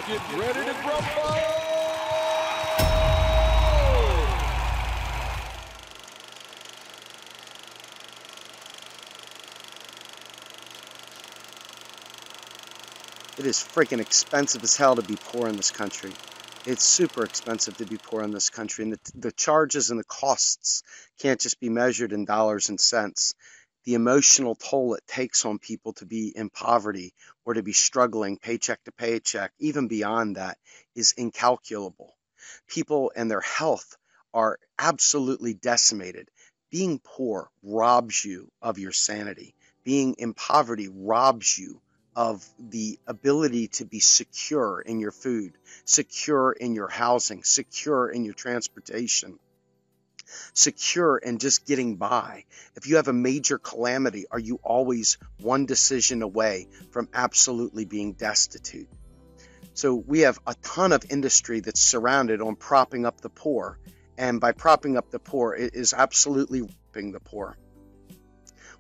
Get ready to grumble! It is freaking expensive as hell to be poor in this country. It's super expensive to be poor in this country, and the charges and the costs can't just be measured in dollars and cents. The emotional toll it takes on people to be in poverty or to be struggling paycheck to paycheck, even beyond that, is incalculable. People and their health are absolutely decimated. Being poor robs you of your sanity. Being in poverty robs you of the ability to be secure in your food, secure in your housing, secure in your transportation, secure in just getting by. If you have a major calamity, are you always one decision away from absolutely being destitute? So we have a ton of industry that's surrounded on propping up the poor, and by propping up the poor, it is absolutely raping the poor.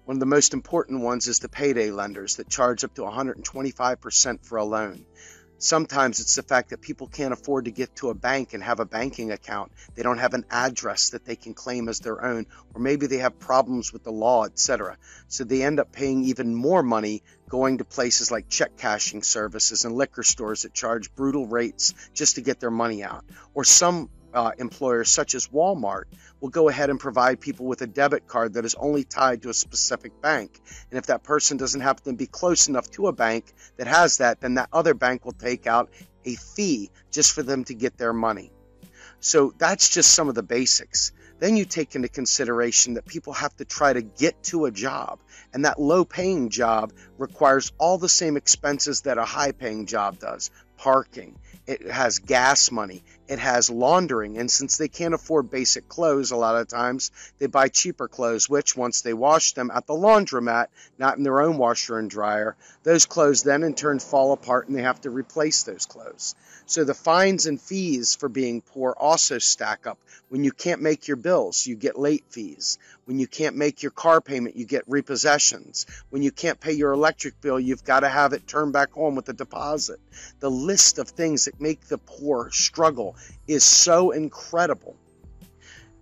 One of the most important ones is the payday lenders that charge up to 125% for a loan. Sometimes it's the fact that people can't afford to get to a bank and have a banking account. They don't have an address that they can claim as their own, or maybe they have problems with the law, etc. So they end up paying even more money going to places like check cashing services and liquor stores that charge brutal rates just to get their money out. Or some employers, such as Walmart, will go ahead and provide people with a debit card that is only tied to a specific bank. And if that person doesn't happen to be close enough to a bank that has that, then that other bank will take out a fee just for them to get their money. So that's just some of the basics. Then you take into consideration that people have to try to get to a job, and that low-paying job requires all the same expenses that a high-paying job does. Parking, it has gas money, it has laundering, and since they can't afford basic clothes a lot of times, they buy cheaper clothes, which once they wash them at the laundromat, not in their own washer and dryer, those clothes then in turn fall apart and they have to replace those clothes. So the fines and fees for being poor also stack up. When you can't make your bills, you get late fees. When you can't make your car payment, you get repossessions. When you can't pay your electric bill, you've got to have it turned back on with a deposit. The list of things that make the poor struggle is so incredible.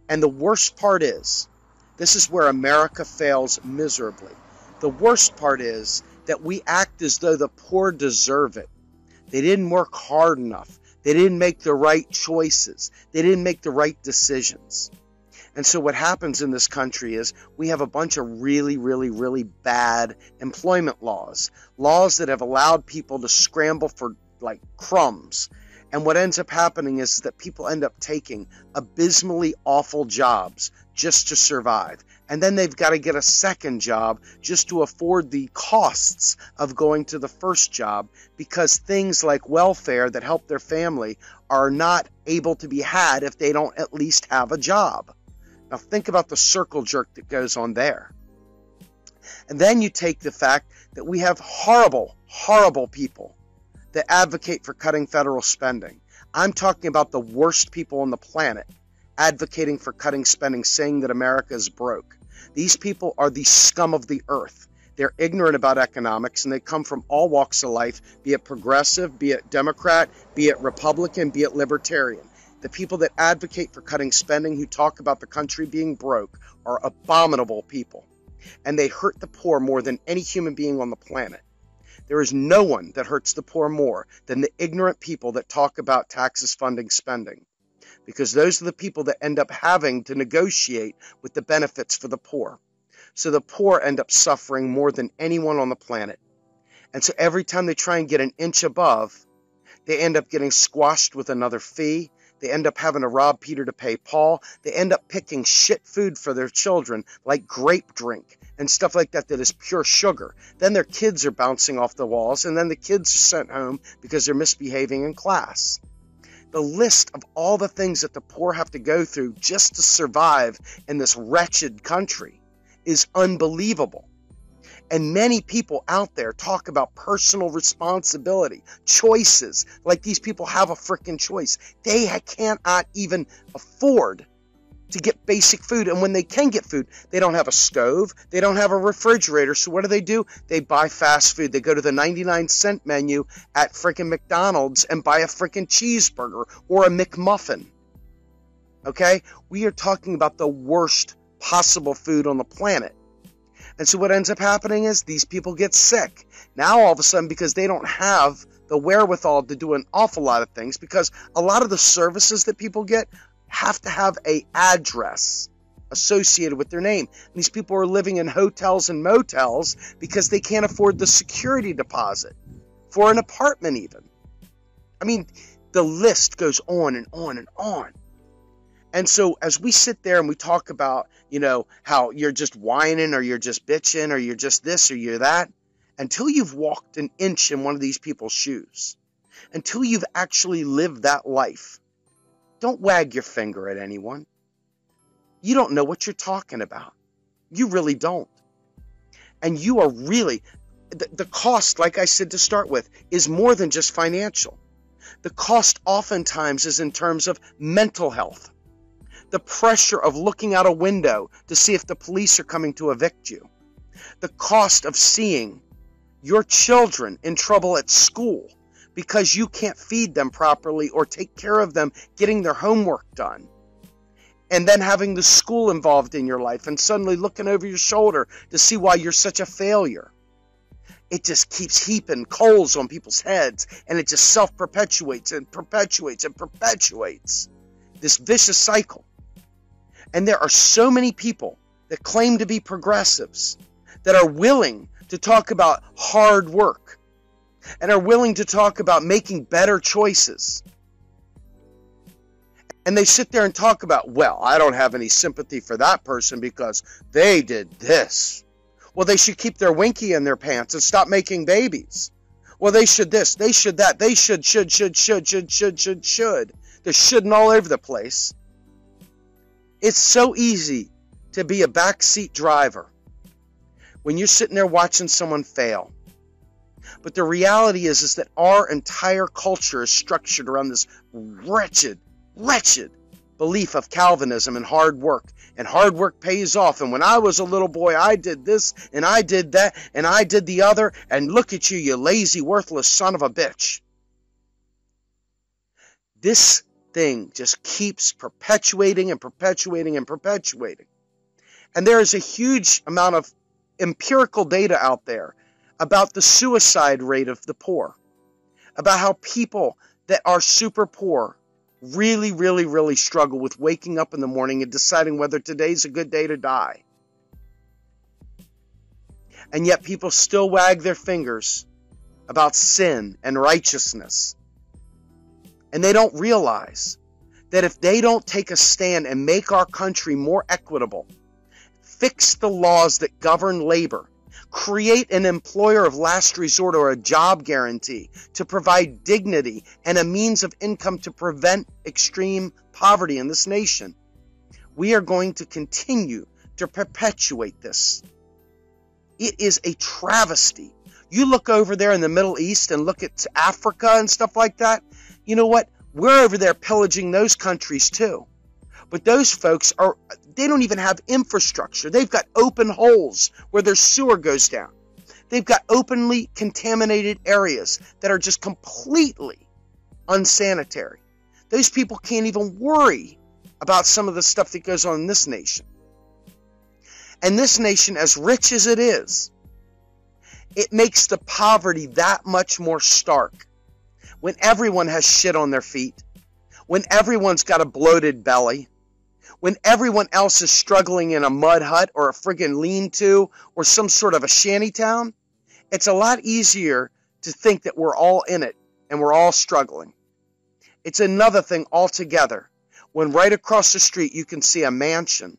And the worst part is, this is where America fails miserably. The worst part is that we act as though the poor deserve it. They didn't work hard enough. They didn't make the right choices. They didn't make the right decisions. And so what happens in this country is we have a bunch of really, really, really bad employment laws. Laws that have allowed people to scramble for like crumbs. And what ends up happening is that people end up taking abysmally awful jobs just to survive. And then they've got to get a second job just to afford the costs of going to the first job, because things like welfare that help their family are not able to be had if they don't at least have a job. Now think about the circle jerk that goes on there. And then you take the fact that we have horrible, horrible people that advocate for cutting federal spending. I'm talking about the worst people on the planet advocating for cutting spending, saying that America is broke. These people are the scum of the earth. They're ignorant about economics, and they come from all walks of life, be it progressive, be it Democrat, be it Republican, be it libertarian. The people that advocate for cutting spending, who talk about the country being broke, are abominable people. And they hurt the poor more than any human being on the planet. There is no one that hurts the poor more than the ignorant people that talk about taxes funding spending, because those are the people that end up having to negotiate with the benefits for the poor. So the poor end up suffering more than anyone on the planet. And so every time they try and get an inch above, they end up getting squashed with another fee. They end up having to rob Peter to pay Paul. They end up picking shit food for their children, like grape drink and stuff like that that is pure sugar. Then their kids are bouncing off the walls, and then the kids are sent home because they're misbehaving in class. The list of all the things that the poor have to go through just to survive in this wretched country is unbelievable. And many people out there talk about personal responsibility, choices, like these people have a freaking choice. They cannot even afford to get basic food. And when they can get food, they don't have a stove, they don't have a refrigerator. So what do? They buy fast food. They go to the 99-cent menu at frickin' McDonald's and buy a frickin' cheeseburger or a McMuffin. Okay? We are talking about the worst possible food on the planet. And so what ends up happening is these people get sick. Now all of a sudden, because they don't have the wherewithal to do an awful lot of things, because a lot of the services that people get have to have an address associated with their name. And these people are living in hotels and motels because they can't afford the security deposit for an apartment even. I mean, the list goes on and on and on. And so as we sit there and we talk about, how you're just whining or you're just bitching or you're just this or you're that, until you've walked an inch in one of these people's shoes, until you've actually lived that life, don't wag your finger at anyone. You don't know what you're talking about. You really don't. And you are really, the cost, like I said to start with, is more than just financial. The cost oftentimes is in terms of mental health. The pressure of looking out a window to see if the police are coming to evict you. The cost of seeing your children in trouble at school because you can't feed them properly or take care of them getting their homework done. And then having the school involved in your life and suddenly looking over your shoulder to see why you're such a failure. It just keeps heaping coals on people's heads, and it just self-perpetuates and perpetuates and perpetuates this vicious cycle. And there are so many people that claim to be progressives that are willing to talk about hard work and are willing to talk about making better choices. And they sit there and talk about, well, I don't have any sympathy for that person because they did this. Well, they should keep their winky in their pants and stop making babies. Well, they should this, they should that, they should. They're shoulding all over the place. It's so easy to be a backseat driver when you're sitting there watching someone fail. But the reality is that our entire culture is structured around this wretched belief of Calvinism and hard work. And hard work pays off. And when I was a little boy, I did this, and I did that, and I did the other. And look at you, you lazy, worthless son of a bitch. This thing just keeps perpetuating and perpetuating and perpetuating. And there is a huge amount of empirical data out there about the suicide rate of the poor, about how people that are super poor really struggle with waking up in the morning and deciding whether today's a good day to die. And yet people still wag their fingers about sin and righteousness. And they don't realize that if they don't take a stand and make our country more equitable, fix the laws that govern labor, create an employer of last resort or a job guarantee to provide dignity and a means of income to prevent extreme poverty in this nation, we are going to continue to perpetuate this. It is a travesty. You look over there in the Middle East and look at Africa and stuff like that. You know what? We're over there pillaging those countries too. But those folks they don't even have infrastructure. They've got open holes where their sewer goes down. They've got openly contaminated areas that are just completely unsanitary. Those people can't even worry about some of the stuff that goes on in this nation. And this nation, as rich as it is, it makes the poverty that much more stark. When everyone has shit on their feet, when everyone's got a bloated belly, when everyone else is struggling in a mud hut or a friggin' lean-to or some sort of a shanty town, it's a lot easier to think that we're all in it and we're all struggling. It's another thing altogether when right across the street you can see a mansion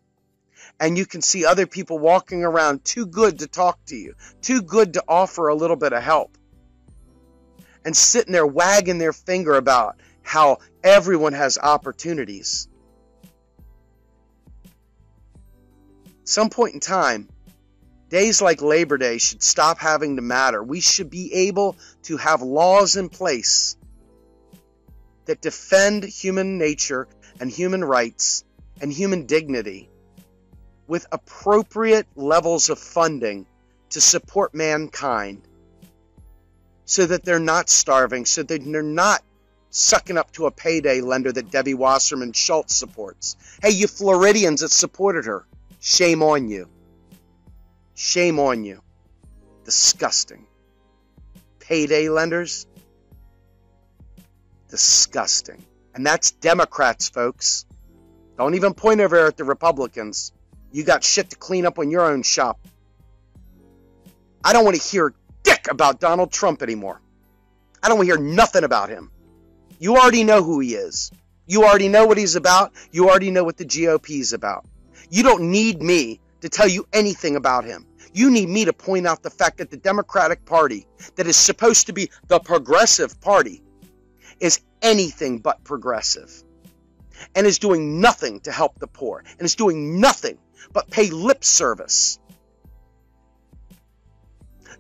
and you can see other people walking around too good to talk to you, too good to offer a little bit of help, and sitting there wagging their finger about how everyone has opportunities. Some point in time, days like Labor Day should stop having to matter. We should be able to have laws in place that defend human nature and human rights and human dignity with appropriate levels of funding to support mankind so that they're not starving, so that they're not sucking up to a payday lender that Debbie Wasserman Schultz supports. Hey, you Floridians that supported her, shame on you. Shame on you. Disgusting. Payday lenders? Disgusting. And that's Democrats, folks. Don't even point over at the Republicans. You got shit to clean up on your own shop. I don't want to hear dick about Donald Trump anymore. I don't want to hear nothing about him. You already know who he is. You already know what he's about. You already know what the GOP is about. You don't need me to tell you anything about him. You need me to point out the fact that the Democratic Party, that is supposed to be the progressive party, is anything but progressive and is doing nothing to help the poor and is doing nothing but pay lip service.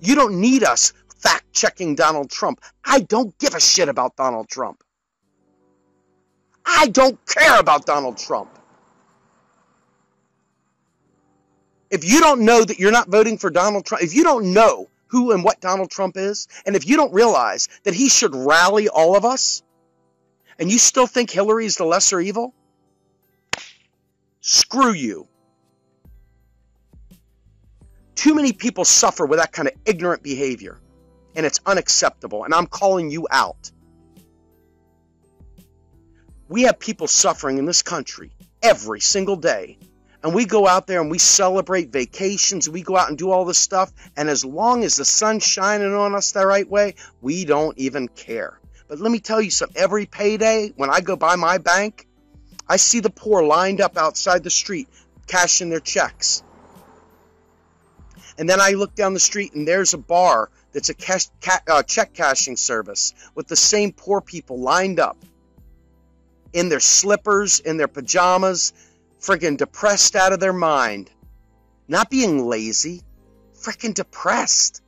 You don't need us fact-checking Donald Trump. I don't give a shit about Donald Trump. I don't care about Donald Trump. If you don't know that you're not voting for Donald Trump, if you don't know who and what Donald Trump is, and if you don't realize that he should rally all of us, and you still think Hillary is the lesser evil, screw you. Too many people suffer with that kind of ignorant behavior, and it's unacceptable, and I'm calling you out. We have people suffering in this country every single day, and we go out there and we celebrate vacations, we go out and do all this stuff, and as long as the sun's shining on us the right way, we don't even care. But let me tell you something, every payday, when I go by my bank, I see the poor lined up outside the street, cashing their checks. And then I look down the street and there's a bar that's a check cashing service with the same poor people lined up in their slippers, in their pajamas, friggin' depressed out of their mind. Not being lazy, friggin' depressed.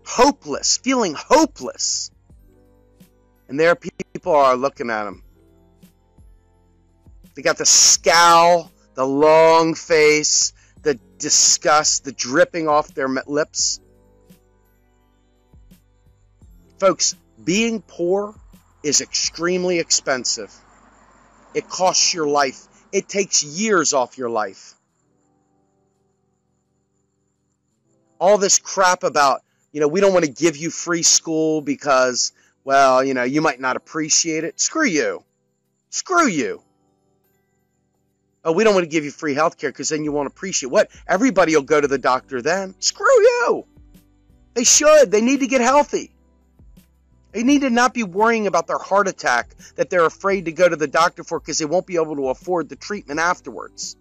Hopeless, feeling hopeless. And there people are looking at them. They got the scowl, the long face, the disgust, the dripping off their lips. Folks, being poor is extremely expensive. It costs your life. It takes years off your life. All this crap about, we don't want to give you free school because, well, you might not appreciate it. Screw you. Screw you. Oh, we don't want to give you free health care because then you won't appreciate what? Everybody will go to the doctor then. Screw you. They should. They need to get healthy. They need to not be worrying about their heart attack that they're afraid to go to the doctor for because they won't be able to afford the treatment afterwards.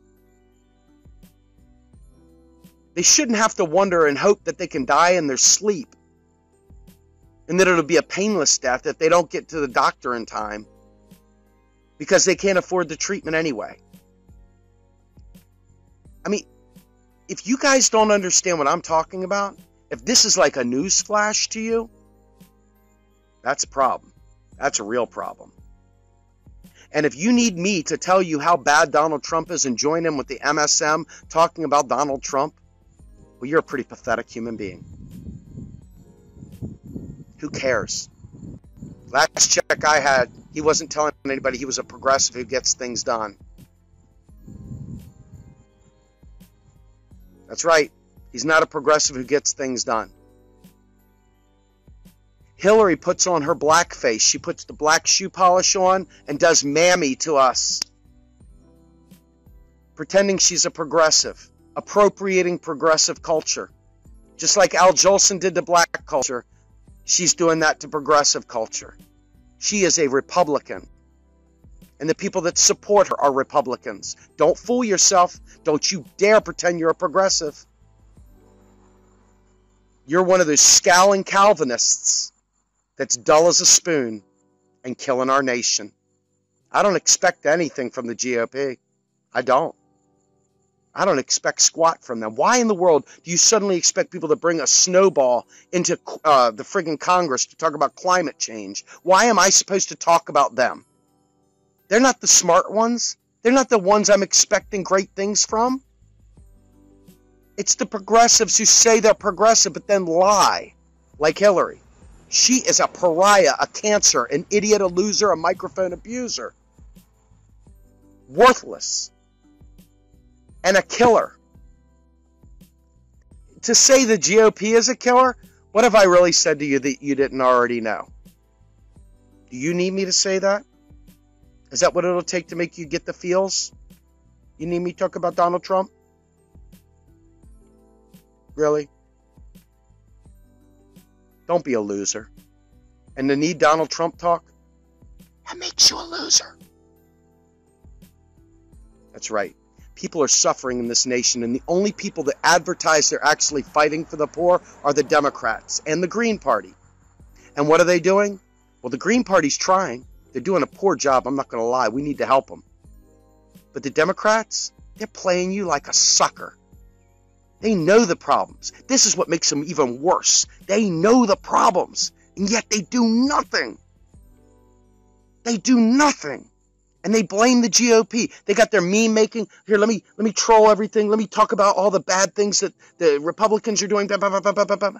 They shouldn't have to wonder and hope that they can die in their sleep and that it'll be a painless death if they don't get to the doctor in time because they can't afford the treatment anyway. I mean, if you guys don't understand what I'm talking about, if this is like a news flash to you, that's a problem. That's a real problem. And if you need me to tell you how bad Donald Trump is and join in with the MSM talking about Donald Trump, well, you're a pretty pathetic human being. Who cares? Last check I had, he wasn't telling anybody he was a progressive who gets things done. That's right. He's not a progressive who gets things done. Hillary puts on her black face. She puts the black shoe polish on and does mammy to us. Pretending she's a progressive. Appropriating progressive culture. Just like Al Jolson did to black culture, she's doing that to progressive culture. She is a Republican. And the people that support her are Republicans. Don't fool yourself. Don't you dare pretend you're a progressive. You're one of those scowling Calvinists that's dull as a spoon and killing our nation. I don't expect anything from the GOP. I don't expect squat from them. Why in the world do you suddenly expect people to bring a snowball into the friggin' Congress to talk about climate change? Why am I supposed to talk about them? They're not the smart ones. They're not the ones I'm expecting great things from. It's the progressives who say they're progressive but then lie, like Hillary. She is a pariah, a cancer, an idiot, a loser, a microphone abuser. Worthless. And a killer. To say the GOP is a killer, what have I really said to you that you didn't already know? Do you need me to say that? Is that what it'll take to make you get the feels? You need me to talk about Donald Trump? Really? Don't be a loser. And to need Donald Trump talk, that makes you a loser. That's right. People are suffering in this nation, and the only people that advertise they're actually fighting for the poor are the Democrats and the Green Party. And what are they doing? Well, the Green Party's trying. They're doing a poor job, I'm not going to lie. We need to help them. But the Democrats, they're playing you like a sucker. They know the problems. This is what makes them even worse. They know the problems, and yet they do nothing. They do nothing. And they blame the GOP. They got their meme making. Here, let me troll everything. Let me talk about all the bad things that the Republicans are doing. Blah, blah, blah, blah, blah, blah.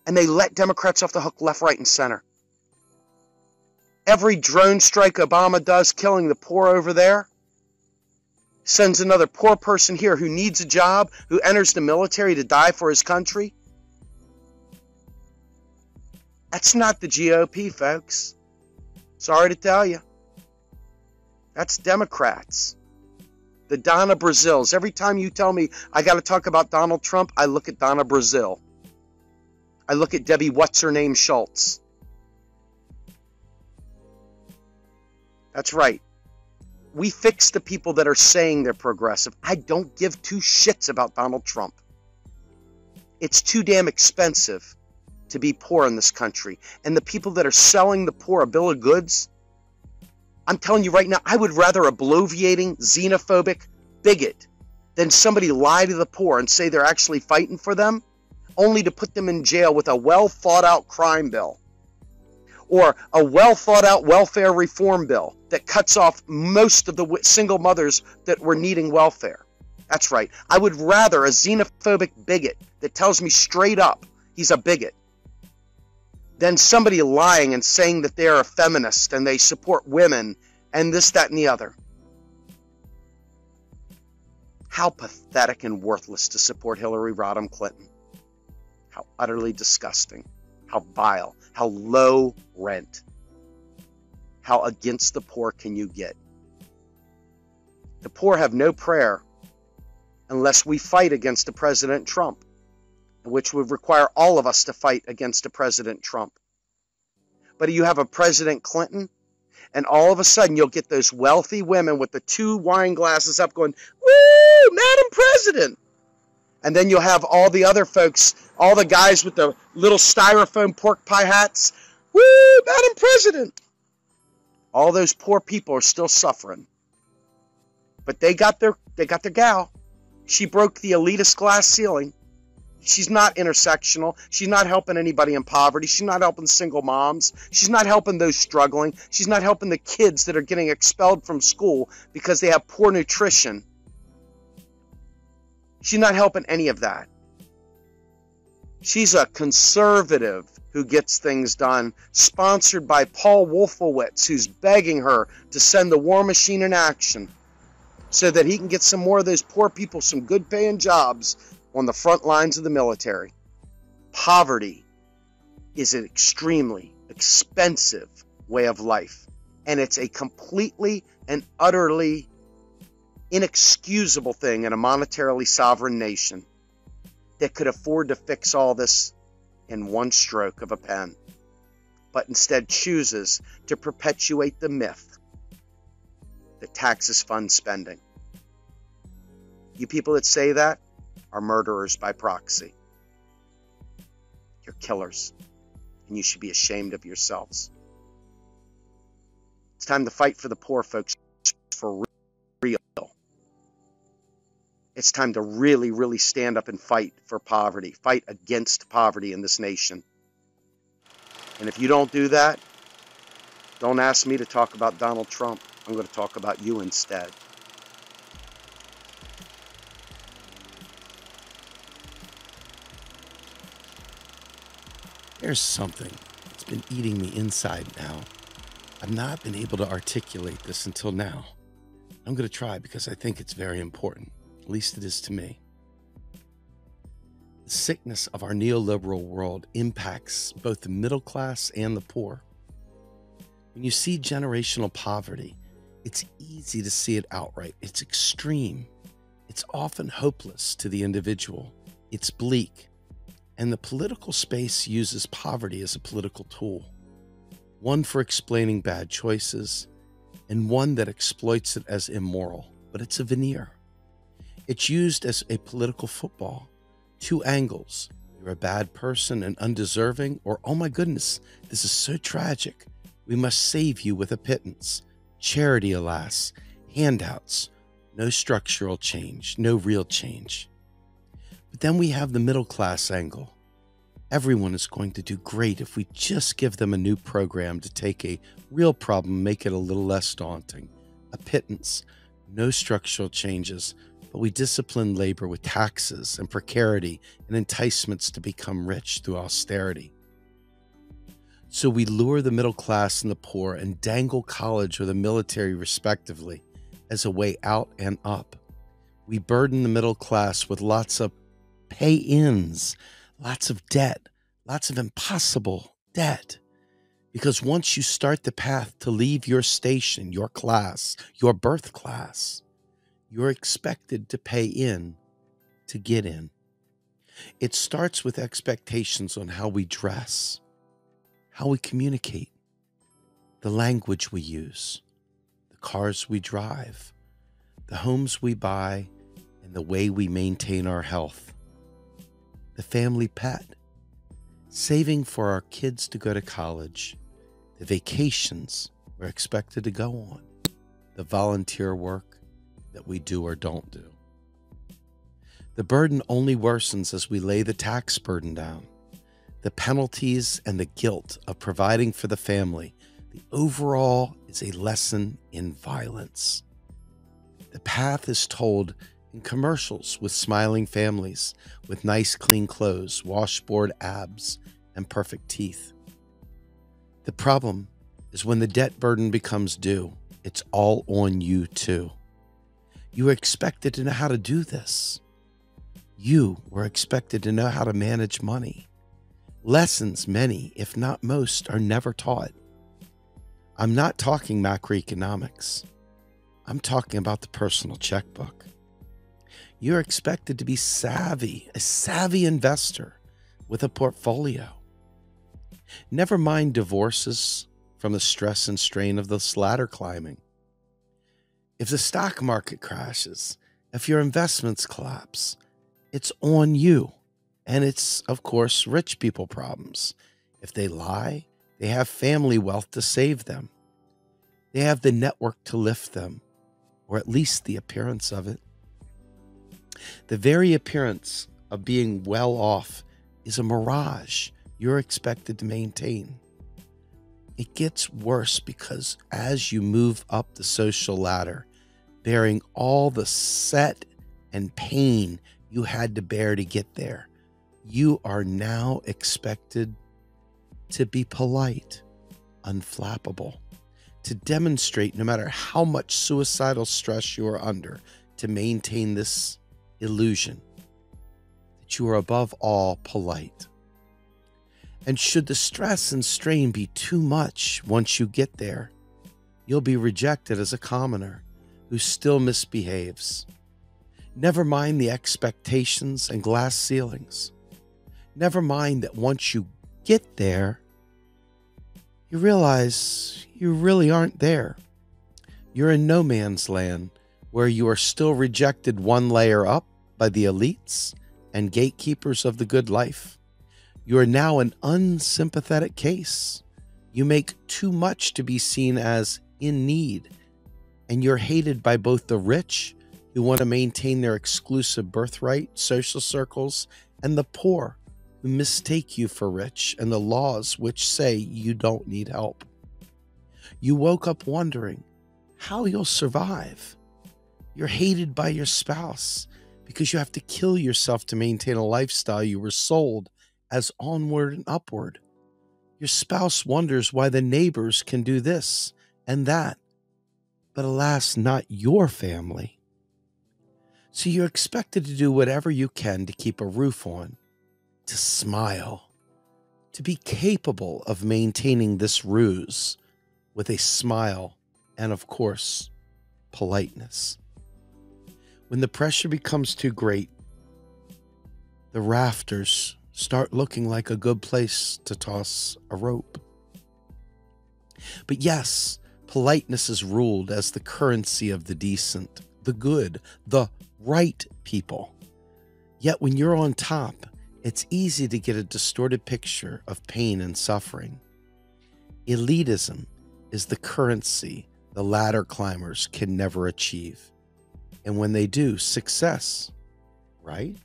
And they let Democrats off the hook left, right, and center. Every drone strike Obama does killing the poor over there sends another poor person here who needs a job, who enters the military to die for his country. That's not the GOP, folks. Sorry to tell you. That's Democrats. The Donna Brazils. Every time you tell me I got to talk about Donald Trump, I look at Donna Brazil. I look at Debbie What's-Her-Name Schultz. That's right. We fix the people that are saying they're progressive. I don't give two shits about Donald Trump. It's too damn expensive to be poor in this country. And the people that are selling the poor a bill of goods, I'm telling you right now, I would rather a bloviating, xenophobic bigot than somebody lie to the poor and say they're actually fighting for them, only to put them in jail with a well-thought-out crime bill. Or a well-thought-out welfare reform bill that cuts off most of the single mothers that were needing welfare. That's right. I would rather a xenophobic bigot that tells me straight up he's a bigot than somebody lying and saying that they're a feminist and they support women and this, that, and the other. How pathetic and worthless to support Hillary Rodham Clinton. How utterly disgusting. How vile. How low rent. How against the poor can you get? The poor have no prayer unless we fight against a President Trump, which would require all of us to fight against a President Trump. But you have a President Clinton, and all of a sudden you'll get those wealthy women with the 2 wine glasses up going, "Woo, Madam President!" And then you'll have all the other folks, all the guys with the little styrofoam pork pie hats, "Woo, Madam President!" All those poor people are still suffering. But they got their gal. She broke the elitist glass ceiling. She's not intersectional. She's not helping anybody in poverty. She's not helping single moms. She's not helping those struggling. She's not helping the kids that are getting expelled from school because they have poor nutrition. She's not helping any of that. She's a conservative who gets things done, sponsored by Paul Wolfowitz, who's begging her to send the war machine in action so that he can get some more of those poor people some good paying jobs on the front lines of the military. Poverty is an extremely expensive way of life, and it's a completely and utterly inexcusable thing in a monetarily sovereign nation that could afford to fix all this in one stroke of a pen, but instead chooses to perpetuate the myth that taxes fund spending. You people that say that are murderers by proxy. You're killers, and you should be ashamed of yourselves. It's time to fight for the poor, folks, for real. It's time to really, really stand up and fight for poverty, fight against poverty in this nation. And if you don't do that, don't ask me to talk about Donald Trump. I'm going to talk about you instead. There's something that's been eating me inside now. I've not been able to articulate this until now. I'm going to try because I think it's very important. At least it is to me. The sickness of our neoliberal world impacts both the middle class and the poor. When you see generational poverty, it's easy to see it outright. It's extreme. It's often hopeless to the individual. It's bleak. And the political space uses poverty as a political tool, one for explaining bad choices and one that exploits it as immoral. But it's a veneer. It's used as a political football. Two angles. You're a bad person and undeserving, or, oh my goodness, this is so tragic. We must save you with a pittance. Charity, alas, handouts, no structural change, no real change. But then we have the middle class angle. Everyone is going to do great if we just give them a new program to take a real problem, make it a little less daunting. A pittance, no structural changes, but we discipline labor with taxes and precarity and enticements to become rich through austerity. So we lure the middle class and the poor and dangle college or the military respectively as a way out and up. We burden the middle class with lots of pay-ins, lots of debt, lots of impossible debt. Because once you start the path to leave your station, your class, your birth class, you're expected to pay in to get in. It starts with expectations on how we dress, how we communicate, the language we use, the cars we drive, the homes we buy, and the way we maintain our health. The family pet, saving for our kids to go to college, the vacations we're expected to go on, the volunteer work that we do or don't do. The burden only worsens as we lay the tax burden down. The penalties and the guilt of providing for the family, the overall is a lesson in violence. The path is told in commercials with smiling families, with nice clean clothes, washboard abs, and perfect teeth. The problem is when the debt burden becomes due, it's all on you too. You were expected to know how to do this. You were expected to know how to manage money. Lessons many, if not most, are never taught. I'm not talking macroeconomics. I'm talking about the personal checkbook. You're expected to be savvy, a savvy investor with a portfolio. Never mind divorces from the stress and strain of this ladder climbing. If the stock market crashes, if your investments collapse, it's on you. And it's, of course, rich people problems. If they lie, they have family wealth to save them. They have the network to lift them, or at least the appearance of it. The very appearance of being well off is a mirage you're expected to maintain. It gets worse because as you move up the social ladder, bearing all the set and pain you had to bear to get there, you are now expected to be polite, unflappable, to demonstrate no matter how much suicidal stress you are under, to maintain this illusion that you are above all polite. And should the stress and strain be too much once you get there, you'll be rejected as a commoner who still misbehaves. Never mind the expectations and glass ceilings. Never mind that once you get there, you realize you really aren't there. You're in no man's land where you are still rejected one layer up by the elites and gatekeepers of the good life. You are now an unsympathetic case. You make too much to be seen as in need, and you're hated by both the rich who want to maintain their exclusive birthright, social circles, and the poor who mistake you for rich and the laws which say you don't need help. You woke up wondering how you'll survive. You're hated by your spouse because you have to kill yourself to maintain a lifestyle you were sold as onward and upward. Your spouse wonders why the neighbors can do this and that, but alas, not your family. So you're expected to do whatever you can to keep a roof on, to smile, to be capable of maintaining this ruse with a smile and, of course, politeness. When the pressure becomes too great, the rafters start looking like a good place to toss a rope. But yes, politeness is ruled as the currency of the decent, the good, the right people. Yet when you're on top, it's easy to get a distorted picture of pain and suffering. Elitism is the currency the ladder climbers can never achieve. And when they do, success, right?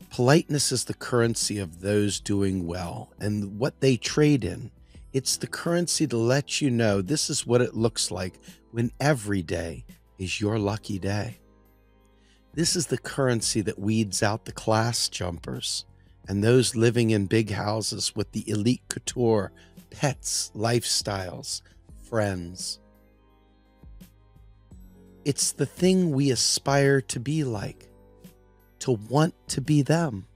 Politeness is the currency of those doing well and what they trade in. It's the currency to let you know this is what it looks like when every day is your lucky day. This is the currency that weeds out the class jumpers and those living in big houses with the elite couture, pets, lifestyles, friends. It's the thing we aspire to be like, to want to be them,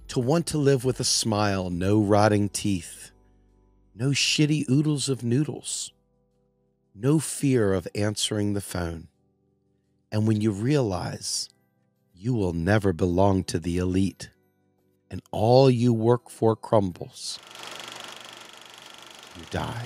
to want to live with a smile, no rotting teeth, no shitty oodles of noodles, no fear of answering the phone. And when you realize you will never belong to the elite and all you work for crumbles, you die.